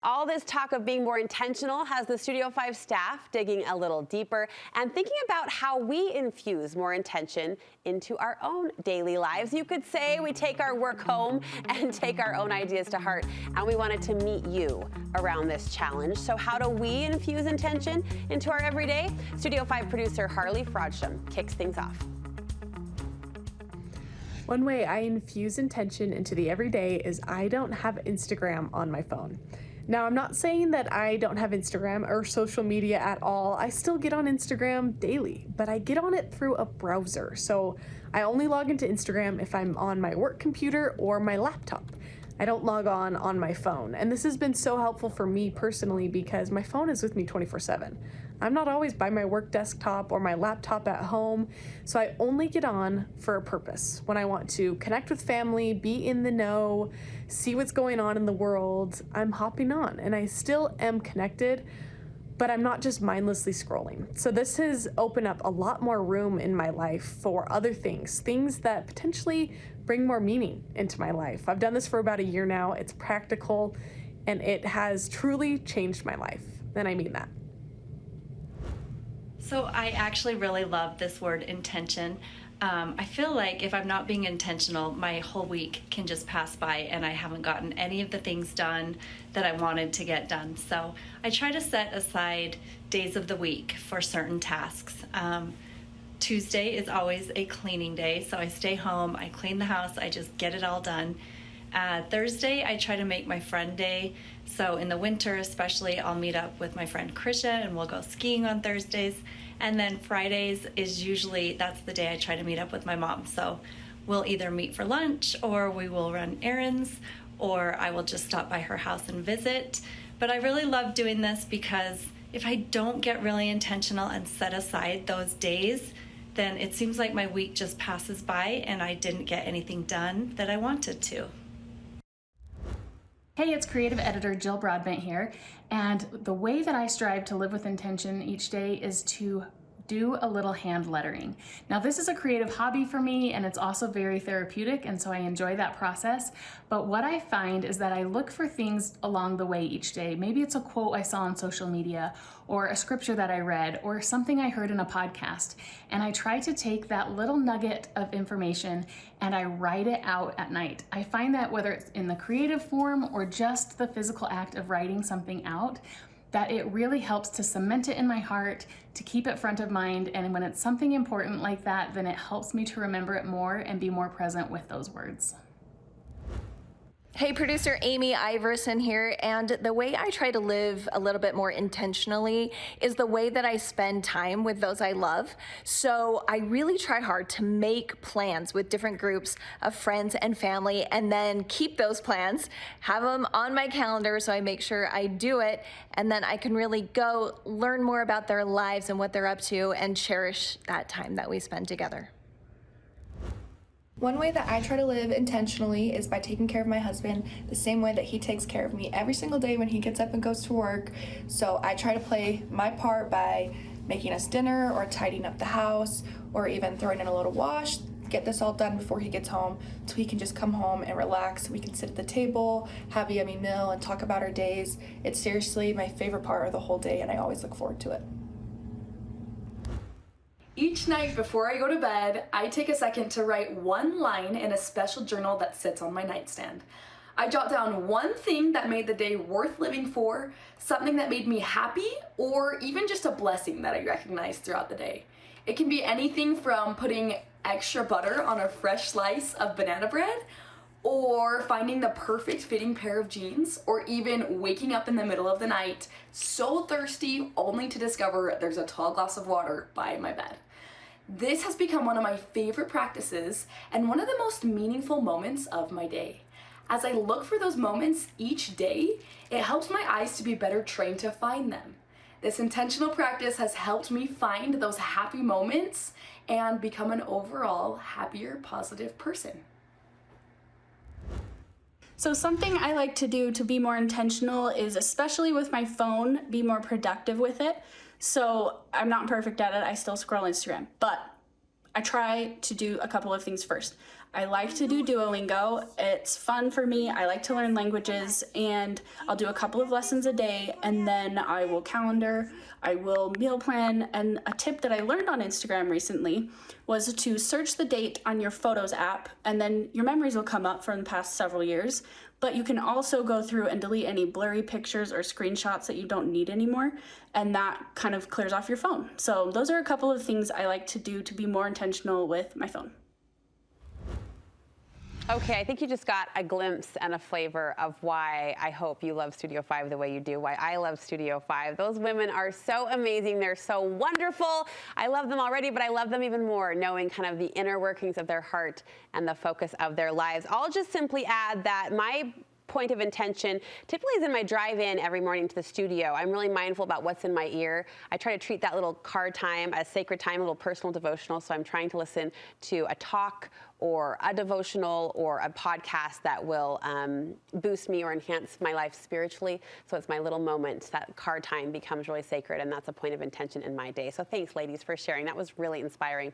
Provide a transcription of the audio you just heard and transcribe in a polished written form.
All this talk of being more intentional has the Studio 5 staff digging a little deeper and thinking about how we infuse more intention into our own daily lives. You could say we take our work home and take our own ideas to heart, and we wanted to meet you around this challenge. So how do we infuse intention into our everyday? Studio 5 producer Harley Frodsham kicks things off. One way I infuse intention into the everyday is I don't have Instagram on my phone. Now, I'm not saying that I don't have Instagram or social media at all. I still get on Instagram daily, but I get on it through a browser. So I only log into Instagram if I'm on my work computer or my laptop. I don't log on my phone. And this has been so helpful for me personally because my phone is with me 24/7. I'm not always by my work desktop or my laptop at home, so I only get on for a purpose. When I want to connect with family, be in the know, see what's going on in the world, I'm hopping on, and I still am connected, but I'm not just mindlessly scrolling. So this has opened up a lot more room in my life for other things that potentially bring more meaning into my life. I've done this for about a year now. It's practical, and it has truly changed my life, and I mean that. So I actually really love this word intention. I feel like if I'm not being intentional, my whole week can just pass by and I haven't gotten any of the things done that I wanted to get done. So I try to set aside days of the week for certain tasks. Tuesday is always a cleaning day, so I stay home, I clean the house, I just get it all done. Thursday, I try to make my friend day. So in the winter especially, I'll meet up with my friend Krisha and we'll go skiing on Thursdays. And then Fridays is usually, that's the day I try to meet up with my mom. So we'll either meet for lunch or we will run errands or I will just stop by her house and visit. But I really love doing this because if I don't get really intentional and set aside those days, then it seems like my week just passes by and I didn't get anything done that I wanted to. Hey, it's creative editor Jill Broadbent here, and the way that I strive to live with intention each day is to do a little hand lettering. Now, this is a creative hobby for me, and it's also very therapeutic, and so I enjoy that process. But what I find is that I look for things along the way each day. Maybe it's a quote I saw on social media, or a scripture that I read, or something I heard in a podcast, and I try to take that little nugget of information and I write it out at night. I find that whether it's in the creative form or just the physical act of writing something out, that it really helps to cement it in my heart, to keep it front of mind, and when it's something important like that, then it helps me to remember it more and be more present with those words. Hey, producer Amy Iverson here, and the way I try to live a little bit more intentionally is the way that I spend time with those I love. So I really try hard to make plans with different groups of friends and family and then keep those plans, have them on my calendar so I make sure I do it, and then I can really go learn more about their lives and what they're up to and cherish that time that we spend together. One way that I try to live intentionally is by taking care of my husband the same way that he takes care of me every single day when he gets up and goes to work. So I try to play my part by making us dinner or tidying up the house or even throwing in a load of wash, get this all done before he gets home so he can just come home and relax. We can sit at the table, have a yummy meal, and talk about our days. It's seriously my favorite part of the whole day, and I always look forward to it. Each night before I go to bed, I take a second to write one line in a special journal that sits on my nightstand. I jot down one thing that made the day worth living for, something that made me happy, or even just a blessing that I recognized throughout the day. It can be anything from putting extra butter on a fresh slice of banana bread, or finding the perfect fitting pair of jeans, or even waking up in the middle of the night so thirsty only to discover there's a tall glass of water by my bed. This has become one of my favorite practices and one of the most meaningful moments of my day. As I look for those moments each day, it helps my eyes to be better trained to find them. This intentional practice has helped me find those happy moments and become an overall happier, positive person. So something I like to do to be more intentional is, especially with my phone, be more productive with it. So I'm not perfect at it, I still scroll Instagram, but I try to do a couple of things first. I like to do Duolingo. It's fun for me. I like to learn languages, and I'll do a couple of lessons a day, and then I will calendar, I will meal plan. And a tip that I learned on Instagram recently was to search the date on your Photos app, and then your memories will come up from the past several years. But you can also go through and delete any blurry pictures or screenshots that you don't need anymore, and that kind of clears off your phone. So those are a couple of things I like to do to be more intentional with my phone. Okay, I think you just got a glimpse and a flavor of why I hope you love Studio 5 the way you do, why I love Studio 5. Those women are so amazing. They're so wonderful. I love them already, but I love them even more knowing kind of the inner workings of their heart and the focus of their lives. I'll just simply add that my point of intention typically is in my drive-in every morning to the studio. I'm really mindful about what's in my ear. I try to treat that little car time as sacred time, a little personal devotional, so I'm trying to listen to a talk or a devotional or a podcast that will boost me or enhance my life spiritually. So it's my little moment. That car time becomes really sacred, and that's a point of intention in my day. So thanks, ladies, for sharing. That was really inspiring.